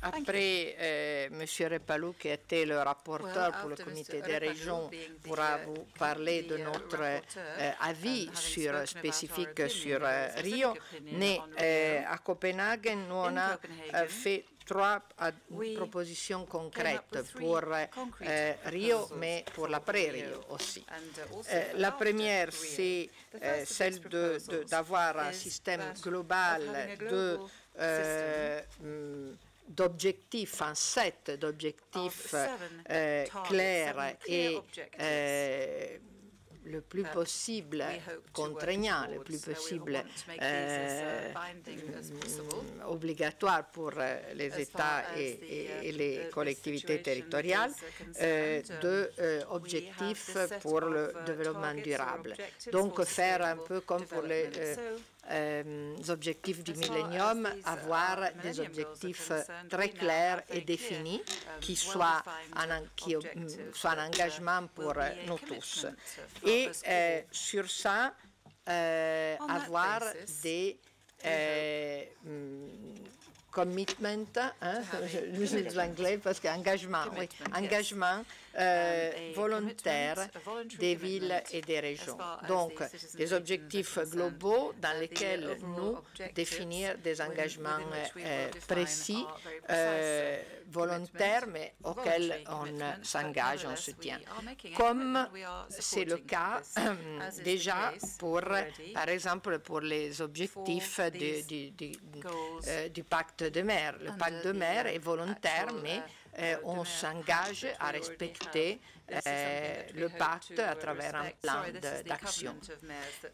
Après, M. Repalou, qui était le rapporteur pour le comité des régions, pourra vous parler de notre avis spécifique sur Rio. Mais à Copenhague, nous on a fait trois propositions concrètes pour Rio, mais pour l'après-Rio aussi. La première, c'est celle d'avoir un système global d'objectifs, un set d'objectifs clairs et le plus possible contraignant, le plus possible obligatoire pour les États et les collectivités territoriales, d'objectifs pour le développement durable. Donc faire un peu comme pour les objectifs du millénium, avoir des objectifs très clairs et définis qui soient un engagement pour nous tous. Et sur ça, avoir des commitment, j'utilise l'anglais parce qu'engagement, oui, engagement volontaire des villes et des régions. Donc, des objectifs globaux dans lesquels nous définir des engagements précis, volontaires, mais auxquels on s'engage, on se tient. Comme c'est le cas déjà pour, par exemple, pour les objectifs du pacte de mer. Le pacte de mer est volontaire, mais on s'engage à respecter le pacte à travers un plan d'action.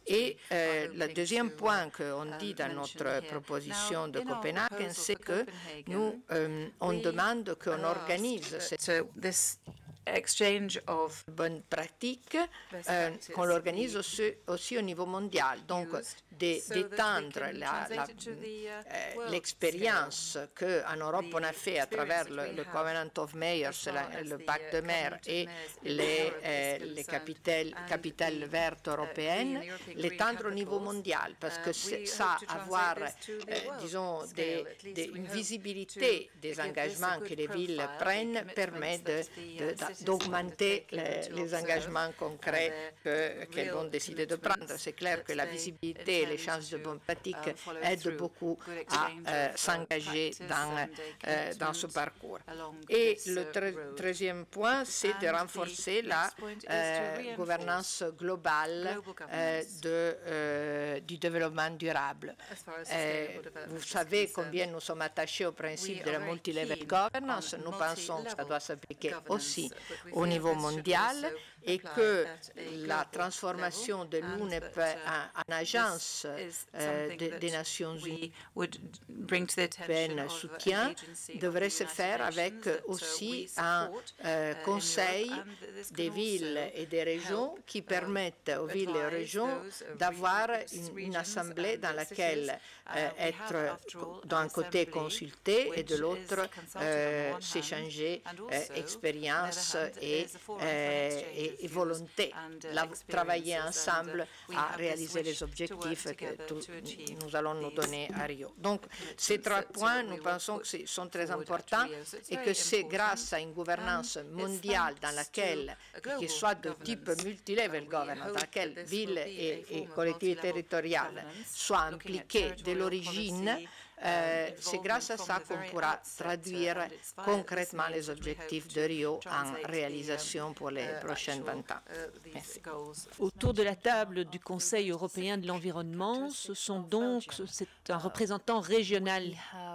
Et le deuxième point qu'on dit dans notre proposition de Copenhague, c'est que nous, on demande qu'on organise cette exchange of bonnes pratiques, qu'on l'organise aussi au niveau mondial. Donc, d'étendre l'expérience qu'en Europe on a fait à travers le Covenant of Mayors, le pacte de mer et les capitales vertes européennes, l'étendre au niveau mondial, parce que ça, avoir, disons, une visibilité des engagements que les villes prennent permet d'augmenter les engagements concrets qu'elles vont décider de prendre. C'est clair que la visibilité et l'échange de bonnes pratiques aident beaucoup à s'engager dans ce parcours. Et le troisième point, c'est de renforcer la gouvernance globale du développement durable. Vous savez combien nous sommes attachés au principe de la multilevel governance. Nous pensons que ça doit s'appliquer aussi au niveau mondial et que la transformation de l'UNEP en agence des Nations Unies soutien devrait se faire avec aussi un conseil des villes et des régions qui permettent aux villes et aux régions d'avoir une assemblée dans laquelle être d'un côté consulté et de l'autre s'échanger expérience et volonté, travailler ensemble à réaliser les objectifs que nous allons nous donner à Rio. Donc, ces trois points, nous pensons que sont très importants et que c'est grâce à une gouvernance mondiale dans laquelle, qui soit de type multilevel governance, dans laquelle villes et collectivités territoriales soient impliquées dès l'origine, c'est grâce à ça qu'on pourra traduire concrètement les objectifs de Rio en réalisation pour les prochaines 20 ans. Merci. Autour de la table du Conseil européen de l'environnement, c'est un représentant régional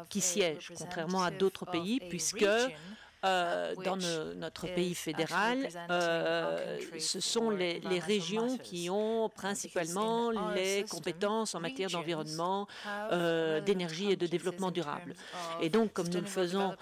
qui siège, contrairement à d'autres pays, puisque dans notre pays fédéral, ce sont les régions qui ont principalement les compétences en matière d'environnement, d'énergie et de développement durable. Et donc, comme nous le faisons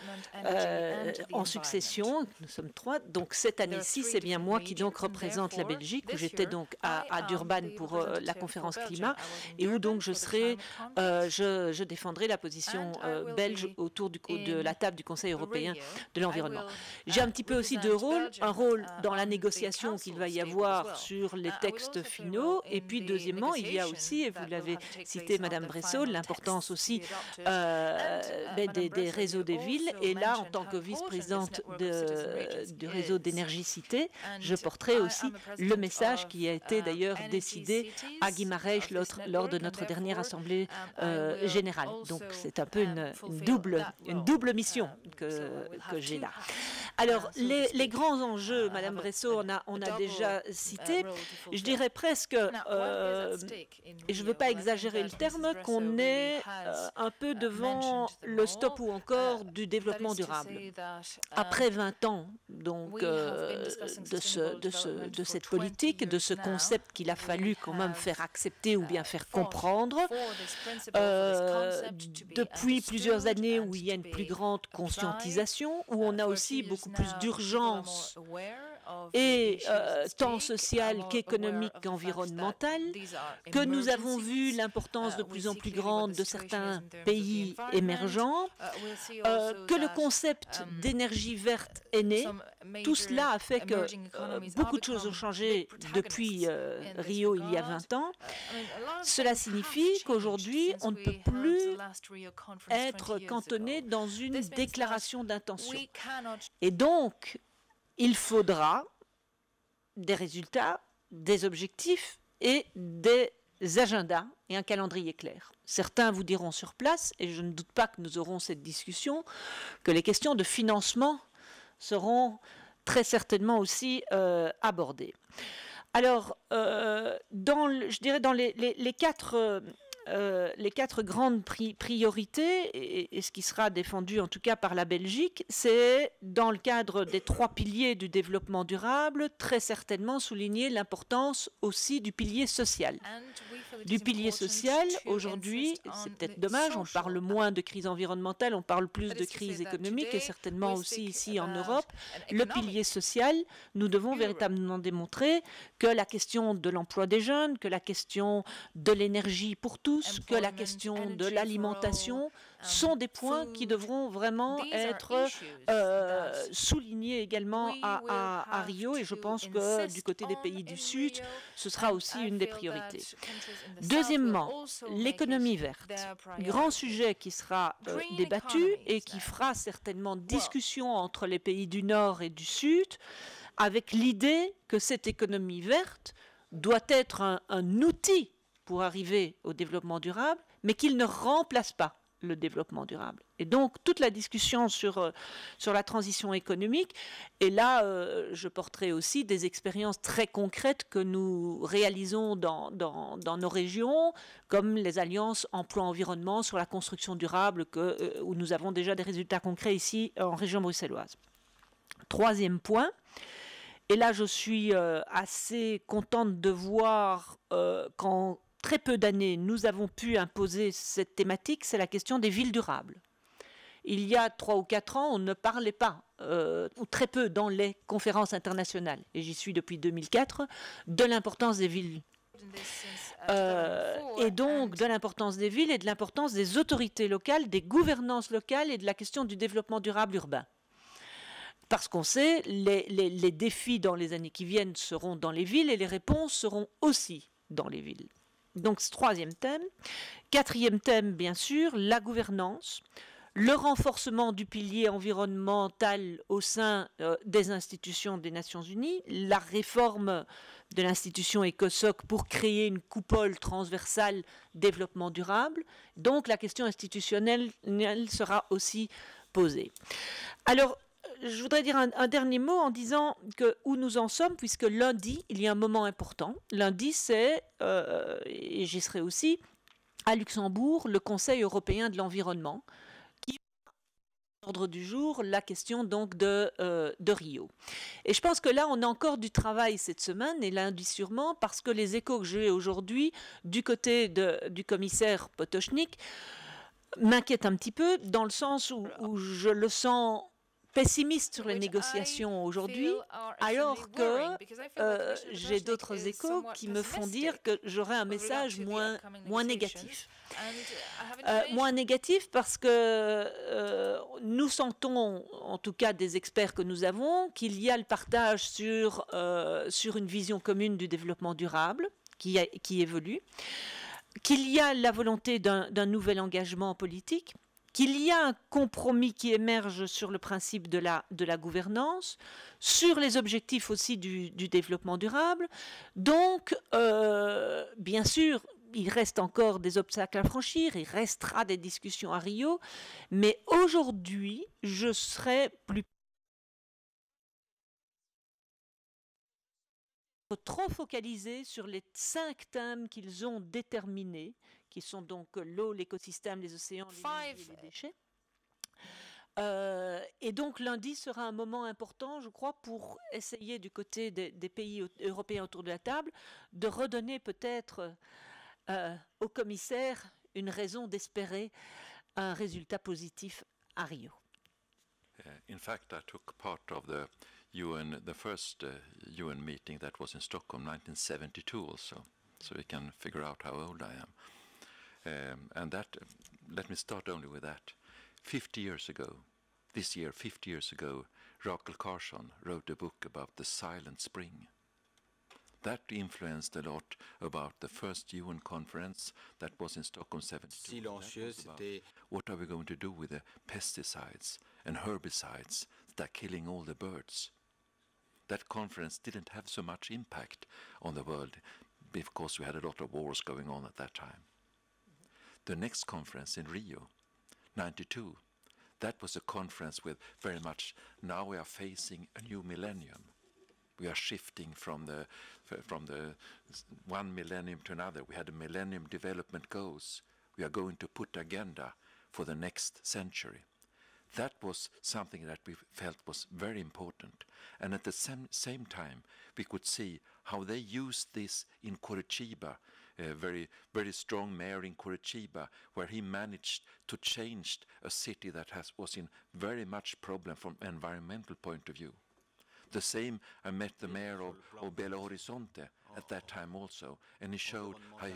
en succession, nous sommes trois, donc cette année-ci, c'est bien moi qui donc représente la Belgique, où j'étais donc à Durban pour la conférence climat, et où donc je défendrai la position belge autour de la table du Conseil européen de l'environnement l'environnement. J'ai un petit peu aussi deux rôles, un rôle dans la négociation qu'il va y avoir sur les textes finaux, et puis deuxièmement, il y a aussi, et vous l'avez cité Madame Bressot, l'importance aussi des réseaux des villes, et là, en tant que vice-présidente du réseau d'énergie-cité, je porterai aussi le message qui a été d'ailleurs décidé à Guimarães lors de notre dernière assemblée générale. Donc c'est un peu une double mission que j'ai là. Alors les grands enjeux, Madame Bressot, on a déjà cité, je dirais presque, et je ne veux pas exagérer le terme, qu'on est un peu devant le stop ou encore du développement durable. Après 20 ans donc, de cette politique, de ce concept qu'il a fallu quand même faire accepter ou bien faire comprendre, depuis plusieurs années où il y a une plus grande conscientisation, où on a aussi beaucoup plus d'urgence et tant sociale qu'économique qu'environnementale, que nous avons vu l'importance de plus en plus grande de certains pays émergents, que le concept d'énergie verte est né. Tout cela a fait que beaucoup de choses ont changé depuis Rio il y a 20 ans. Cela signifie qu'aujourd'hui, on ne peut plus être cantonné dans une déclaration d'intention. Et donc, il faudra des résultats, des objectifs et des agendas et un calendrier clair. Certains vous diront sur place, et je ne doute pas que nous aurons cette discussion, que les questions de financement seront très certainement aussi abordées. Alors, je dirais dans les quatre grandes priorités, et ce qui sera défendu en tout cas par la Belgique, c'est dans le cadre des 3 piliers du développement durable, très certainement souligner l'importance aussi du pilier social. Du pilier social, aujourd'hui, c'est peut-être dommage, on parle moins de crise environnementale, on parle plus de crise économique, et certainement aussi ici en Europe. Le pilier social, nous devons véritablement démontrer que la question de l'emploi des jeunes, que la question de l'énergie pour tous, que la question de l'alimentation sont des points qui devront vraiment être soulignés également à Rio, et je pense que du côté des pays du Sud, ce sera aussi une des priorités. Deuxièmement, l'économie verte, grand sujet qui sera débattu et qui fera certainement discussion entre les pays du Nord et du Sud, avec l'idée que cette économie verte doit être un outil pour arriver au développement durable, mais qu'il ne remplace pas le développement durable. Et donc, toute la discussion sur la transition économique, et là, je porterai aussi des expériences très concrètes que nous réalisons dans nos régions, comme les alliances emploi-environnement sur la construction durable, où nous avons déjà des résultats concrets ici en région bruxelloise. Troisième point, et là, je suis assez contente de voir qu'en très peu d'années, nous avons pu imposer cette thématique, c'est la question des villes durables. Il y a 3 ou 4 ans, on ne parlait pas, ou très peu dans les conférences internationales, et j'y suis depuis 2004, de l'importance des villes. Et donc de l'importance des villes et de l'importance des autorités locales, des gouvernances locales et de la question du développement durable urbain. Parce qu'on sait, les défis dans les années qui viennent seront dans les villes et les réponses seront aussi dans les villes. Donc, ce troisième thème. Quatrième thème, bien sûr, la gouvernance, le renforcement du pilier environnemental au sein des institutions des Nations Unies, la réforme de l'institution ECOSOC pour créer une coupole transversale développement durable. Donc, la question institutionnelle sera aussi posée. Alors, je voudrais dire un dernier mot en disant que où nous en sommes, puisque lundi, il y a un moment important. Lundi, c'est, et j'y serai aussi, à Luxembourg, le Conseil européen de l'environnement, qui a à l'ordre du jour la question donc de Rio. Et je pense que là, on a encore du travail cette semaine, et lundi sûrement, parce que les échos que j'ai aujourd'hui du côté du commissaire Potočnik m'inquiètent un petit peu, dans le sens où je le sens pessimiste sur les négociations aujourd'hui, alors que j'ai d'autres échos qui me font dire que j'aurai un message moins négatif. Moins négatif parce que nous sentons, en tout cas des experts que nous avons, qu'il y a le partage sur une vision commune du développement durable qui évolue, qu'il y a la volonté d'un nouvel engagement politique, qu'il y a un compromis qui émerge sur le principe de la gouvernance, sur les objectifs aussi du développement durable. Donc, bien sûr, il reste encore des obstacles à franchir, il restera des discussions à Rio, mais aujourd'hui, je serais plus trop focalisé sur les 5 thèmes qu'ils ont déterminés, qui sont donc l'eau, l'écosystème, les océans, l'énergie et les déchets. Et donc lundi sera un moment important, je crois, pour essayer du côté des pays européens autour de la table de redonner peut-être au commissaire une raison d'espérer un résultat positif à Rio. In fact, I took part of the first UN meeting that was in Stockholm, 1972 also, so we can figure out how old I am. And that, let me start only with that. 50 years ago, this year, 50 years ago, Rachel Carson wrote a book about the Silent Spring. That influenced a lot about the first UN conference that was in Stockholm 72. Silencieux, c'était what are we going to do with the pesticides and herbicides that are killing all the birds? That conference didn't have so much impact on the world because we had a lot of wars going on at that time. The next conference in Rio, 92, that was a conference with very much, now we are facing a new millennium. We are shifting from the one millennium to another. We had the Millennium Development Goals. We are going to put agenda for the next century. That was something that we felt was very important. And at the same time, we could see how they used this in Curitiba, a very, very strong mayor in Curitiba, where he managed to change a city that was in very much problem from environmental point of view. The same, I met the mayor of Belo Horizonte at that time also, and he showed how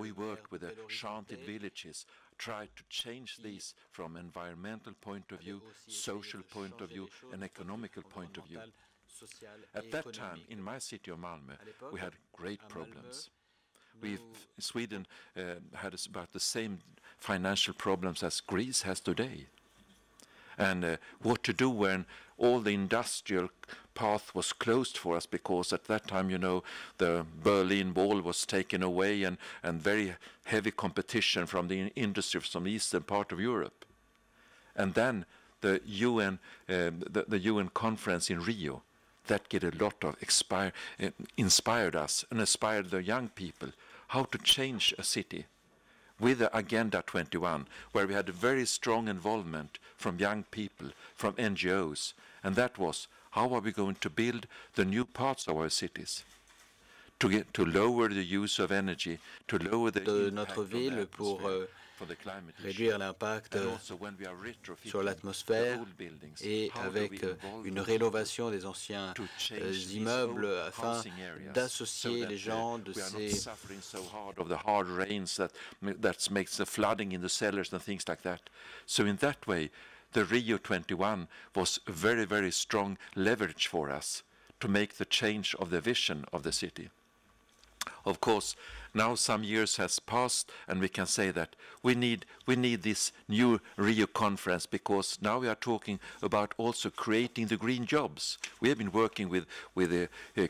he worked with the shanted villages, tried to change these from environmental point of view, social point of view, and economical point of view. At that time, in my city of Malmö, we had great problems. Sweden had about the same financial problems as Greece has today. And what to do when all the industrial path was closed for us, because at that time, you know, the Berlin Wall was taken away and very heavy competition from the industry from the eastern part of Europe. And then the UN conference in Rio, that get a lot of inspired us and inspired the young people how to change a city with the Agenda 21, where we had a very strong involvement from young people, from NGOs, and that was, how are we going to build the new parts of our cities? To lower the use of energy, to lower the notre ville pour réduire l'impact sur l'atmosphère et avec une rénovation des anciens immeubles afin d'associer les gens de ces hard rains that makes the flooding in the cellars and things like that. So in that way, the Rio 21 was a very, very strong leverage for us to make the change of the vision of the city. Of course, now some years has passed, and we can say that we need this new Rio conference, because now we are talking about also creating the green jobs. We have been working with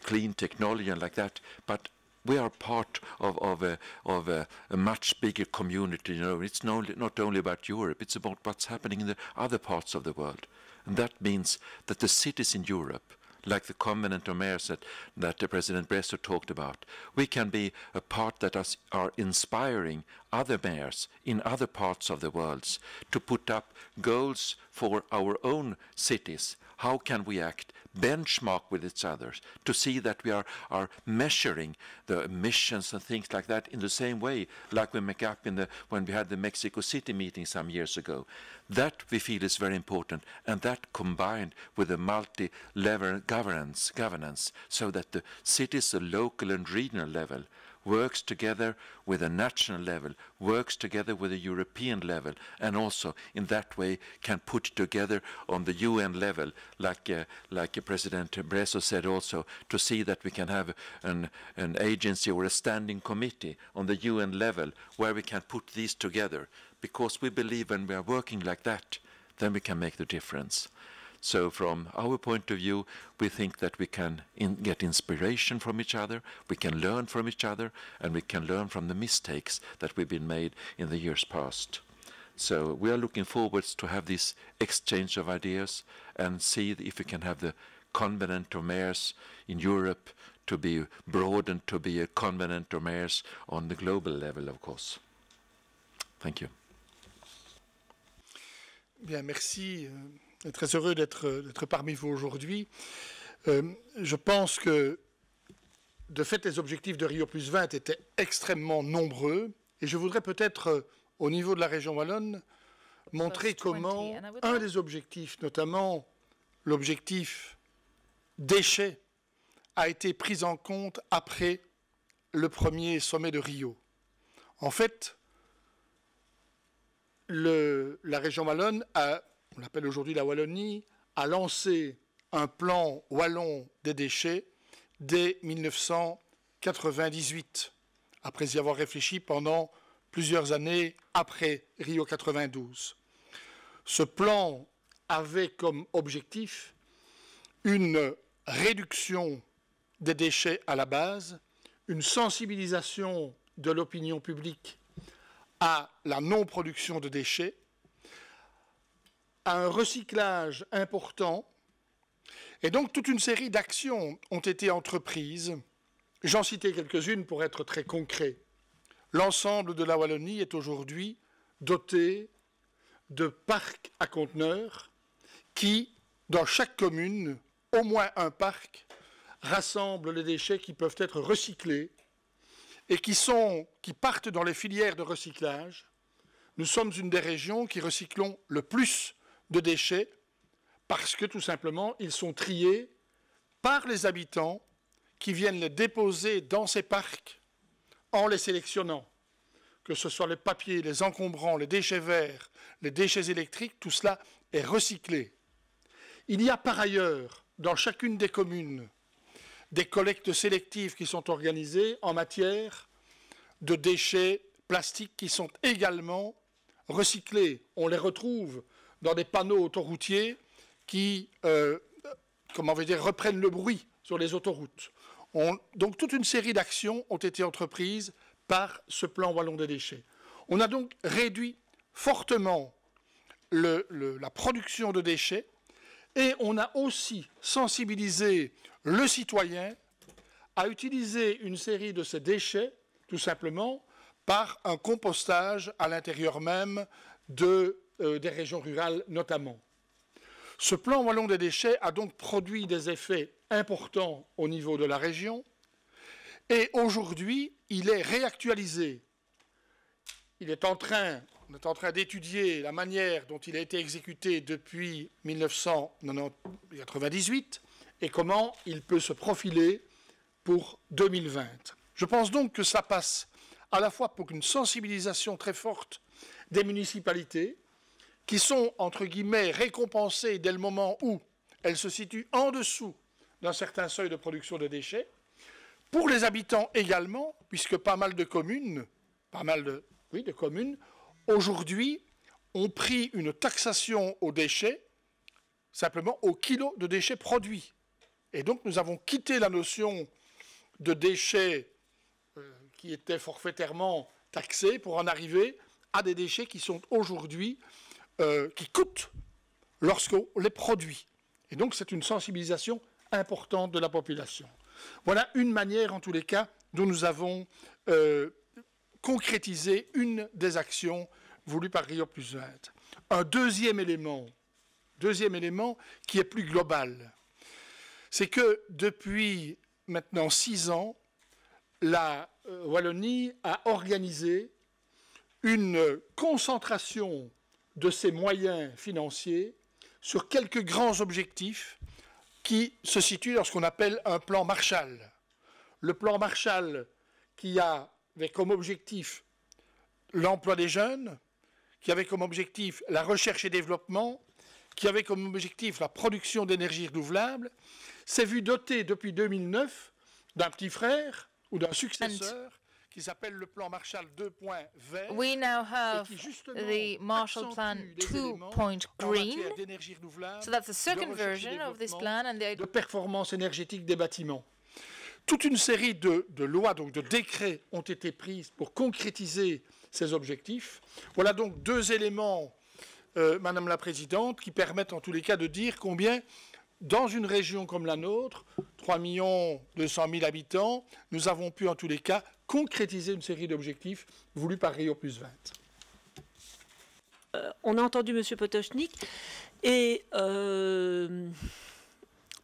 clean technology and like that, but we are part of a much bigger community. You know, it's not only about Europe; it's about what's happening in the other parts of the world, and that means that the cities in Europe, like the Covenant of Mayors that President Bresso talked about, we can be a part that are inspiring other mayors in other parts of the world to put up goals for our own cities. How can we act? Benchmark with each other to see that we are measuring the emissions and things like that in the same way like we make up when we had the Mexico City meeting some years ago. That we feel is very important, and that combined with a multi-level governance so that the cities, the local and regional level works together with a national level, works together with a European level, and also in that way can put together on the UN level, like President Bresso said also, to see that we can have an agency or a standing committee on the UN level where we can put these together, because we believe when we are working like that, then we can make the difference. So from our point of view, we think that we can get inspiration from each other, we can learn from each other, and we can learn from the mistakes that we've been made in the years past. So we are looking forward to have this exchange of ideas and see if we can have the Covenant of Mayors in Europe to be broadened to be a Covenant of Mayors on the global level, of course. Thank you. Bien, merci. Très heureux d'être parmi vous aujourd'hui. Je pense que, de fait, les objectifs de Rio+20 étaient extrêmement nombreux. Et je voudrais peut-être, au niveau de la région wallonne, montrer comment un des objectifs, notamment l'objectif déchets, a été pris en compte après le premier sommet de Rio. En fait, la région wallonne on l'appelle aujourd'hui la Wallonie, a lancé un plan wallon des déchets dès 1998, après y avoir réfléchi pendant plusieurs années après Rio 92. Ce plan avait comme objectif une réduction des déchets à la base, une sensibilisation de l'opinion publique à la non-production de déchets, à un recyclage important, et donc toute une série d'actions ont été entreprises. J'en citais quelques-unes pour être très concret. L'ensemble de la Wallonie est aujourd'hui doté de parcs à conteneurs qui, dans chaque commune, au moins un parc, rassemble les déchets qui peuvent être recyclés et qui partent dans les filières de recyclage. Nous sommes une des régions qui recyclons le plus de déchets parce que tout simplement ils sont triés par les habitants qui viennent les déposer dans ces parcs en les sélectionnant, que ce soit les papiers, les encombrants, les déchets verts, les déchets électriques, tout cela est recyclé. Il y a par ailleurs dans chacune des communes des collectes sélectives qui sont organisées en matière de déchets plastiques qui sont également recyclés. On les retrouve dans des panneaux autoroutiers qui reprennent le bruit sur les autoroutes. Donc toute une série d'actions ont été entreprises par ce plan wallon des déchets. On a donc réduit fortement la production de déchets et on a aussi sensibilisé le citoyen à utiliser une série de ces déchets, tout simplement, par un compostage à l'intérieur même des régions rurales notamment. Ce plan wallon des déchets a donc produit des effets importants au niveau de la région et aujourd'hui il est réactualisé. On est en train d'étudier la manière dont il a été exécuté depuis 1998 et comment il peut se profiler pour 2020. Je pense donc que ça passe à la fois pour une sensibilisation très forte des municipalités qui sont, entre guillemets, récompensées dès le moment où elles se situent en dessous d'un certain seuil de production de déchets, pour les habitants également, puisque pas mal de communes, aujourd'hui, ont pris une taxation aux déchets, simplement au kilo de déchets produits. Et donc nous avons quitté la notion de déchets qui étaient forfaitairement taxés pour en arriver à des déchets qui sont aujourd'hui, qui coûtent lorsqu'on les produit. Et donc c'est une sensibilisation importante de la population. Voilà une manière, en tous les cas, dont nous avons concrétiser une des actions voulues par Rio+20. Un deuxième élément qui est plus global, c'est que depuis maintenant 6 ans, la Wallonie a organisé une concentration de ses moyens financiers sur quelques grands objectifs qui se situent dans ce qu'on appelle un plan Marshall. Le plan Marshall qui avait comme objectif l'emploi des jeunes, qui avait comme objectif la recherche et développement, qui avait comme objectif la production d'énergie renouvelable, s'est vu doté depuis 2009 d'un petit frère ou d'un successeur qui s'appelle le plan Marshall 2.vert. We now have the Marshall Plan 2.green. So that's the second version of this plan and the de performance énergétique des bâtiments. Toute une série de lois, donc de décrets, ont été prises pour concrétiser ces objectifs. Voilà donc 2 éléments, Madame la Présidente, qui permettent en tous les cas de dire combien, dans une région comme la nôtre, 3 200 000 habitants, nous avons pu en tous les cas concrétiser une série d'objectifs voulus par Rio+20. On a entendu M. Potočnik et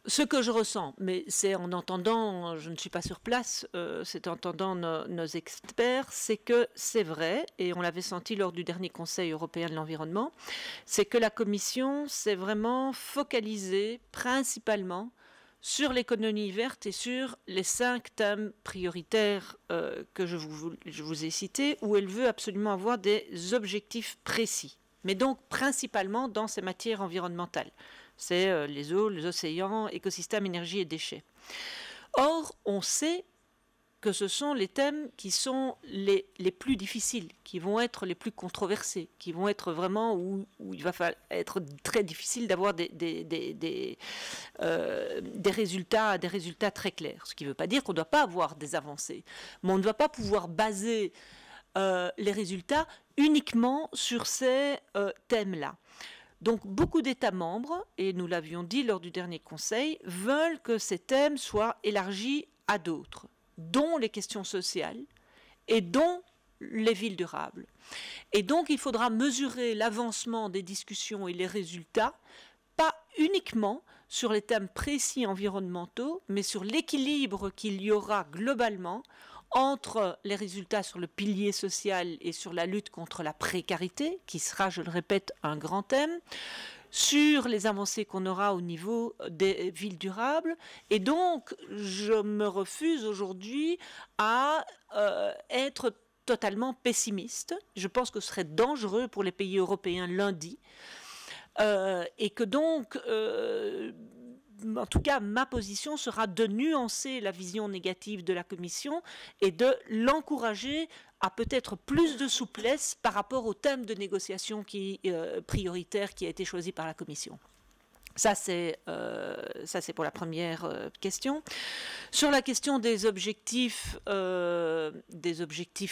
ce que je ressens, mais c'est en entendant, je ne suis pas sur place, c'est en entendant nos experts, c'est que c'est vrai, et on l'avait senti lors du dernier Conseil européen de l'environnement, c'est que la Commission s'est vraiment focalisée principalement sur l'économie verte et sur les 5 thèmes prioritaires que je vous ai cités, où elle veut absolument avoir des objectifs précis, mais donc principalement dans ces matières environnementales. C'est les eaux, les océans, écosystèmes, énergie et déchets. Or, on sait que ce sont les thèmes qui sont les plus difficiles, qui vont être les plus controversés, qui vont être vraiment où il va être très difficile d'avoir des résultats très clairs. Ce qui ne veut pas dire qu'on ne doit pas avoir des avancées, mais on ne doit pas pouvoir baser les résultats uniquement sur ces thèmes-là. Donc beaucoup d'États membres, et nous l'avions dit lors du dernier Conseil, veulent que ces thèmes soient élargis à d'autres, dont les questions sociales et dont les villes durables. Et donc il faudra mesurer l'avancement des discussions et les résultats, pas uniquement sur les thèmes précis environnementaux, mais sur l'équilibre qu'il y aura globalement entre les résultats sur le pilier social et sur la lutte contre la précarité, qui sera, je le répète, un grand thème, sur les avancées qu'on aura au niveau des villes durables. Et donc, je me refuse aujourd'hui à être totalement pessimiste. Je pense que ce serait dangereux pour les pays européens lundi. Et que donc... en tout cas, ma position sera de nuancer la vision négative de la Commission et de l'encourager à peut-être plus de souplesse par rapport au thème de négociation prioritaire qui a été choisi par la Commission. Ça, c'est pour la première question. Sur la question des objectifs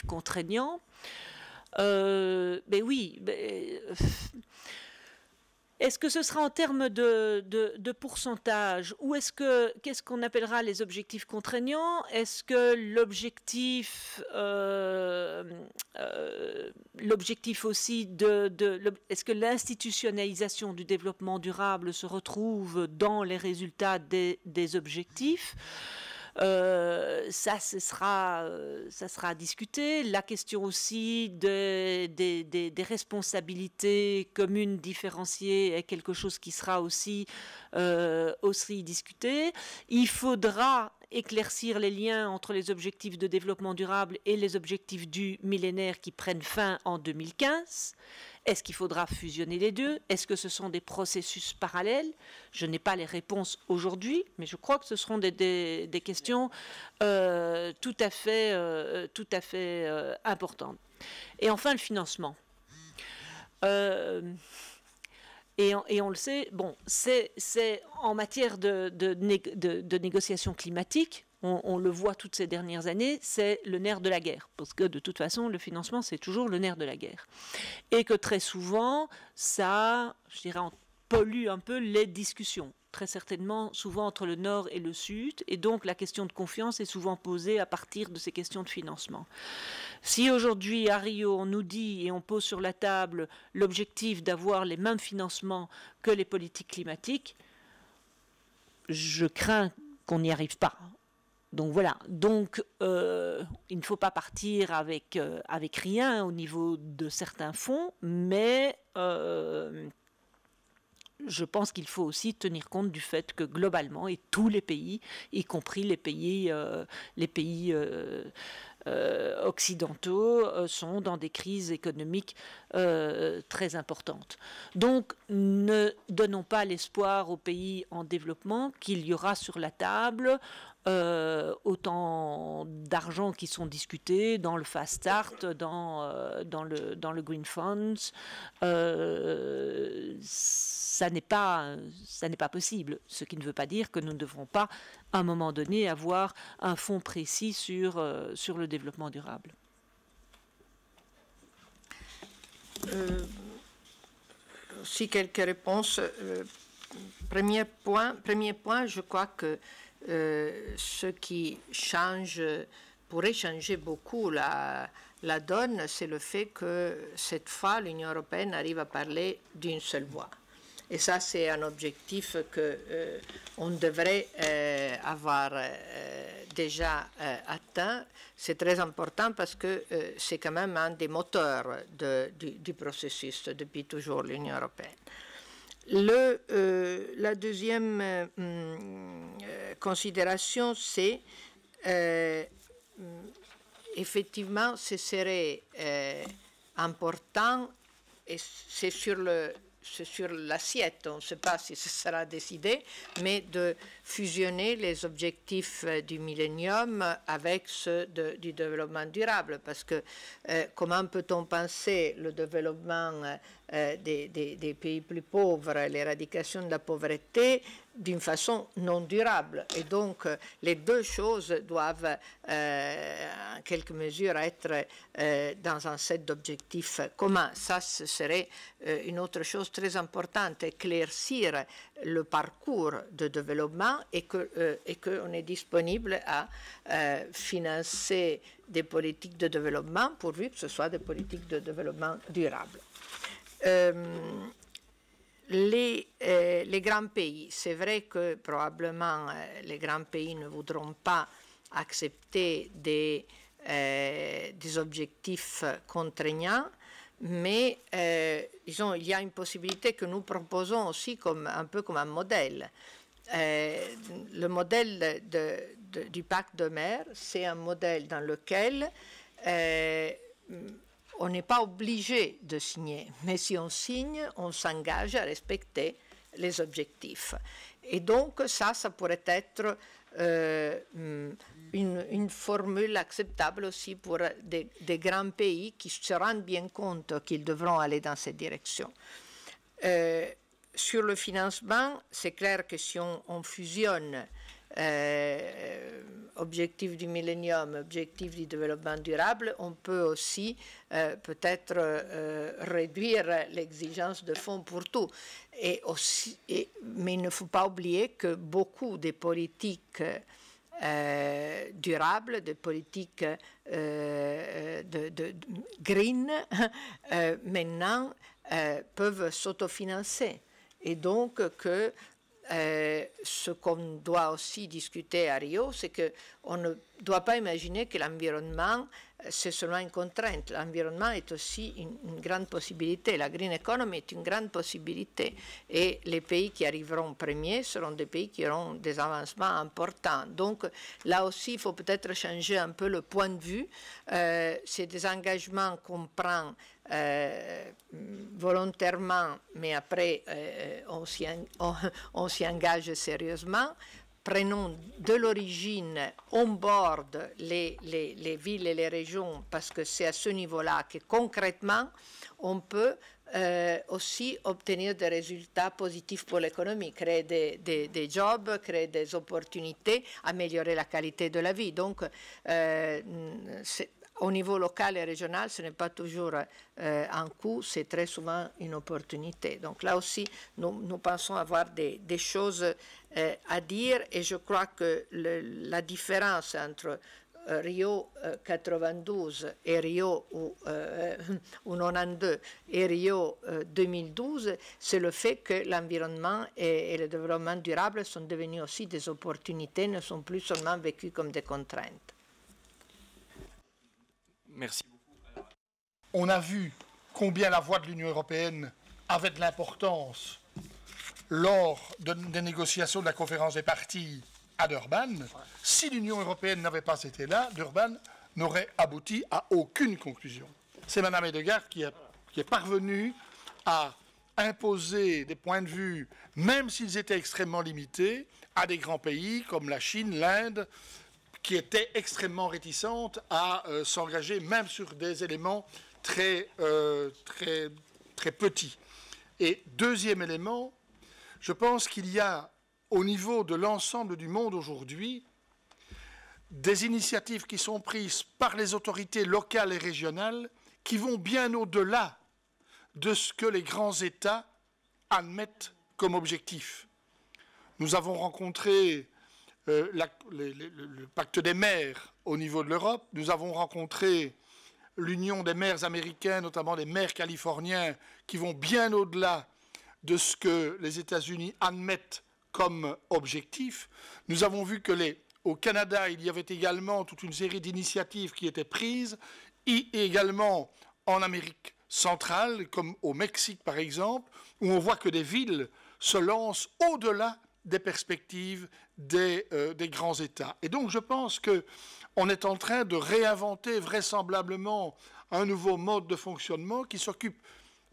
contraignants, ben oui... Est-ce que ce sera en termes de pourcentage ou qu'est-ce qu'on appellera les objectifs contraignants? Est-ce que l'objectif aussi est-ce que l'institutionnalisation du développement durable se retrouve dans les résultats des objectifs? Ça sera à discuter. La question aussi des responsabilités communes différenciées est quelque chose qui sera aussi discuté. Il faudra éclaircir les liens entre les objectifs de développement durable et les objectifs du millénaire qui prennent fin en 2015. Est-ce qu'il faudra fusionner les deux? Est-ce que ce sont des processus parallèles? Je n'ai pas les réponses aujourd'hui, mais je crois que ce seront des questions tout à fait importantes. Et enfin, le financement. Et on le sait, bon, c'est en matière de négociation climatique, on le voit toutes ces dernières années, c'est le nerf de la guerre. Parce que de toute façon, le financement, c'est toujours le nerf de la guerre. Et que très souvent, ça, je dirais pollue un peu les discussions, très certainement souvent entre le Nord et le Sud, et donc la question de confiance est souvent posée à partir de ces questions de financement. Si aujourd'hui à Rio on nous dit et on pose sur la table l'objectif d'avoir les mêmes financements que les politiques climatiques, je crains qu'on n'y arrive pas. Donc voilà, donc il ne faut pas partir avec rien au niveau de certains fonds, mais je pense qu'il faut aussi tenir compte du fait que globalement, et tous les pays, y compris les pays occidentaux, sont dans des crises économiques très importantes. Donc ne donnons pas l'espoir aux pays en développement qu'il y aura sur la table autant d'argent qui sont discutés dans le Fast Start, dans le Green Funds. Ça n'est pas possible, ce qui ne veut pas dire que nous ne devrons pas, à un moment donné, avoir un fonds précis sur le développement durable. Aussi quelques réponses. Premier point, je crois que ce qui pourrait changer beaucoup la donne, c'est le fait que cette fois l'Union européenne arrive à parler d'une seule voix. Et ça, c'est un objectif qu'on devrait avoir déjà atteint. C'est très important parce que c'est quand même un des moteurs du processus depuis toujours, l'Union européenne. La deuxième considération, c'est effectivement, ce serait important, et c'est sur l'assiette, on ne sait pas si ce sera décidé, mais de fusionner les objectifs du millénium avec ceux du développement durable, parce que comment peut-on penser le développement des pays plus pauvres, l'éradication de la pauvreté d'une façon non durable. Et donc, les deux choses doivent, en quelque mesure, être dans un set d'objectifs communs. Ça, ce serait une autre chose très importante, éclaircir le parcours de développement et qu'on est disponible à financer des politiques de développement pourvu que ce soit des politiques de développement durable. Les grands pays, c'est vrai que probablement les grands pays ne voudront pas accepter des objectifs contraignants, mais disons, il y a une possibilité que nous proposons aussi un peu comme un modèle. Le modèle du pacte de mer, c'est un modèle dans lequel on n'est pas obligé de signer, mais si on signe, on s'engage à respecter les objectifs. Et donc ça pourrait être une formule acceptable aussi pour des grands pays qui se rendent bien compte qu'ils devront aller dans cette direction. Sur le financement, c'est clair que si on fusionne objectif du millénium, objectif du développement durable, on peut aussi peut-être réduire l'exigence de fonds pour tout. Mais il ne faut pas oublier que beaucoup des politiques durables, des politiques de green, maintenant peuvent s'autofinancer. Et donc que ce qu'on doit aussi discuter à Rio, c'est qu'on ne doit pas imaginer que l'environnement, c'est seulement une contrainte. L'environnement est aussi une grande possibilité. La green economy est une grande possibilité. Et les pays qui arriveront premiers seront des pays qui auront des avancements importants. Donc là aussi, il faut peut-être changer un peu le point de vue. C'est des engagements qu'on prend volontairement, mais après on s'y engage sérieusement. Prenons de l'origine, on board les villes et les régions, parce que c'est à ce niveau-là que concrètement on peut aussi obtenir des résultats positifs pour l'économie, créer des jobs, créer des opportunités, améliorer la qualité de la vie. Donc au niveau local et régional, ce n'est pas toujours un coût, c'est très souvent une opportunité. Donc là aussi, nous pensons avoir des choses à dire et je crois que la différence entre Rio 92 et Rio 92 et Rio 2012, c'est le fait que l'environnement et le développement durable sont devenus aussi des opportunités, ne sont plus seulement vécus comme des contraintes. Merci. On a vu combien la voix de l'Union européenne avait de l'importance lors des négociations de la conférence des parties à Durban. Si l'Union européenne n'avait pas été là, Durban n'aurait abouti à aucune conclusion. C'est Mme Hedegaard qui est parvenue à imposer des points de vue, même s'ils étaient extrêmement limités, à des grands pays comme la Chine, l'Inde, qui étaient extrêmement réticentes à s'engager, même sur des éléments très petits. Et deuxième élément, je pense qu'il y a au niveau de l'ensemble du monde aujourd'hui, des initiatives qui sont prises par les autorités locales et régionales qui vont bien au-delà de ce que les grands États admettent comme objectif. Nous avons rencontré le pacte des maires au niveau de l'Europe, nous avons rencontré l'Union des maires américains, notamment des maires californiens, qui vont bien au-delà de ce que les États-Unis admettent comme objectif. Nous avons vu que au Canada, il y avait également toute une série d'initiatives qui étaient prises, et également en Amérique centrale, comme au Mexique par exemple, où on voit que des villes se lancent au-delà des perspectives des grands États. Et donc je pense qu'on est en train de réinventer vraisemblablement un nouveau mode de fonctionnement qui s'occupe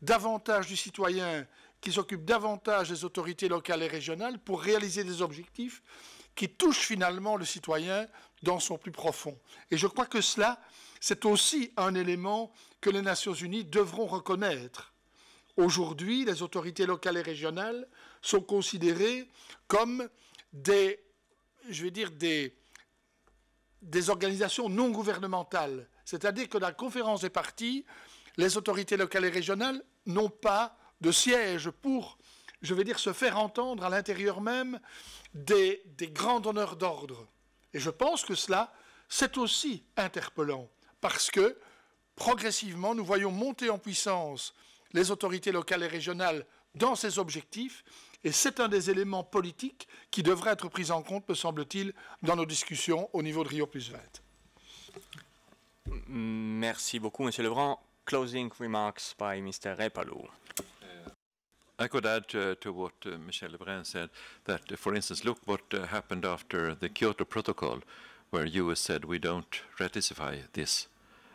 davantage du citoyen, qui s'occupe davantage des autorités locales et régionales pour réaliser des objectifs qui touchent finalement le citoyen dans son plus profond. Et je crois que cela, c'est aussi un élément que les Nations Unies devront reconnaître. Aujourd'hui, les autorités locales et régionales sont considérées comme des organisations non gouvernementales. C'est-à-dire que dans la conférence des parties, les autorités locales et régionales n'ont pas de siège pour, se faire entendre à l'intérieur même des grands donneurs d'ordre. Et je pense que cela, c'est aussi interpellant, parce que, progressivement, nous voyons monter en puissance les autorités locales et régionales dans ces objectifs, et c'est un des éléments politiques qui devrait être pris en compte, me semble-t-il, dans nos discussions au niveau de Rio+20. Merci beaucoup, M. Lebrun. Closing remarks by Mr. Repalo. I could add to what Michel Lebrun said, that, for instance, look what happened after the Kyoto Protocol, where US said we don't ratify this.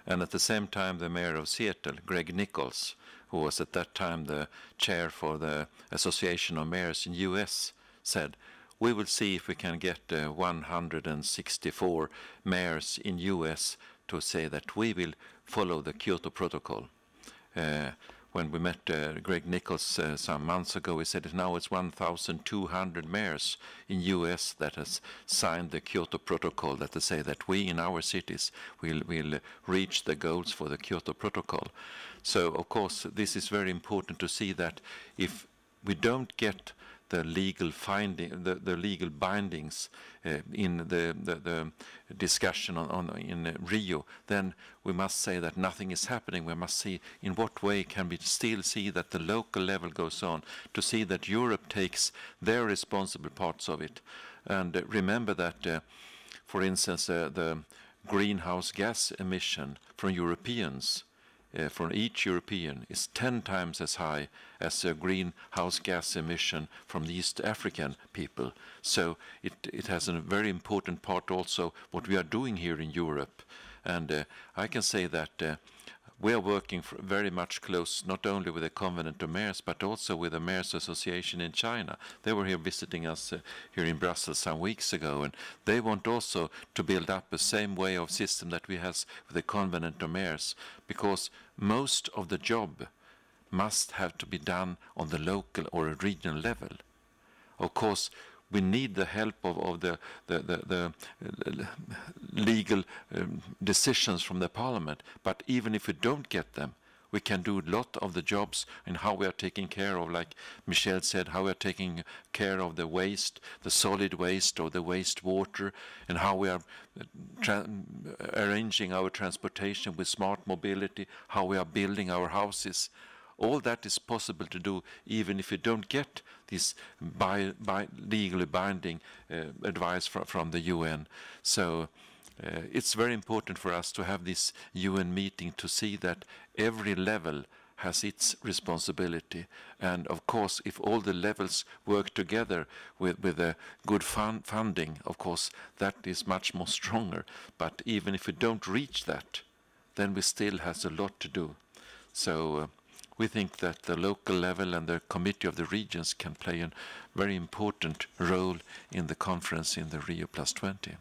And at the same time, the mayor of Seattle, Greg Nichols, who was at that time the chair for the Association of Mayors in US, said, we will see if we can get 164 mayors in US to say that we will follow the Kyoto Protocol. When we met Greg Nichols some months ago, he said that now it's 1,200 mayors in US that has signed the Kyoto Protocol, that they say that we in our cities will reach the goals for the Kyoto Protocol. So, of course, this is very important to see that if we don't get the legal the legal bindings in the discussion in Rio, then we must say that nothing is happening. We must see in what way can we still see that the local level goes on, to see that Europe takes their responsible parts of it. And remember that, for instance, the greenhouse gas emission from Europeans, from each European, is 10 times as high as a greenhouse gas emission from the East African people. So it has a very important part also what we are doing here in Europe. And I can say that we are working very much close, not only with the Covenant of Mayors, but also with the Mayors Association in China. They were here visiting us here in Brussels some weeks ago, and they want also to build up the same way of system that we have with the Covenant of Mayors, because most of the job must have to be done on the local or regional level. Of course, we need the help of the legal decisions from the parliament. But even if we don't get them, we can do a lot of the jobs in how we are taking care of, like Michel said, how we are taking care of the waste, the solid waste or the wastewater, and how we are arranging our transportation with smart mobility, how we are building our houses. All that is possible to do even if you don't get this legally binding advice from the UN. So it's very important for us to have this UN meeting to see that every level has its responsibility. And of course, if all the levels work together with a good funding, of course, that is much more stronger. But even if we don't reach that, then we still have a lot to do. So we think that the local level and the Committee of the Regions can play a very important role in the conference in the Rio+20.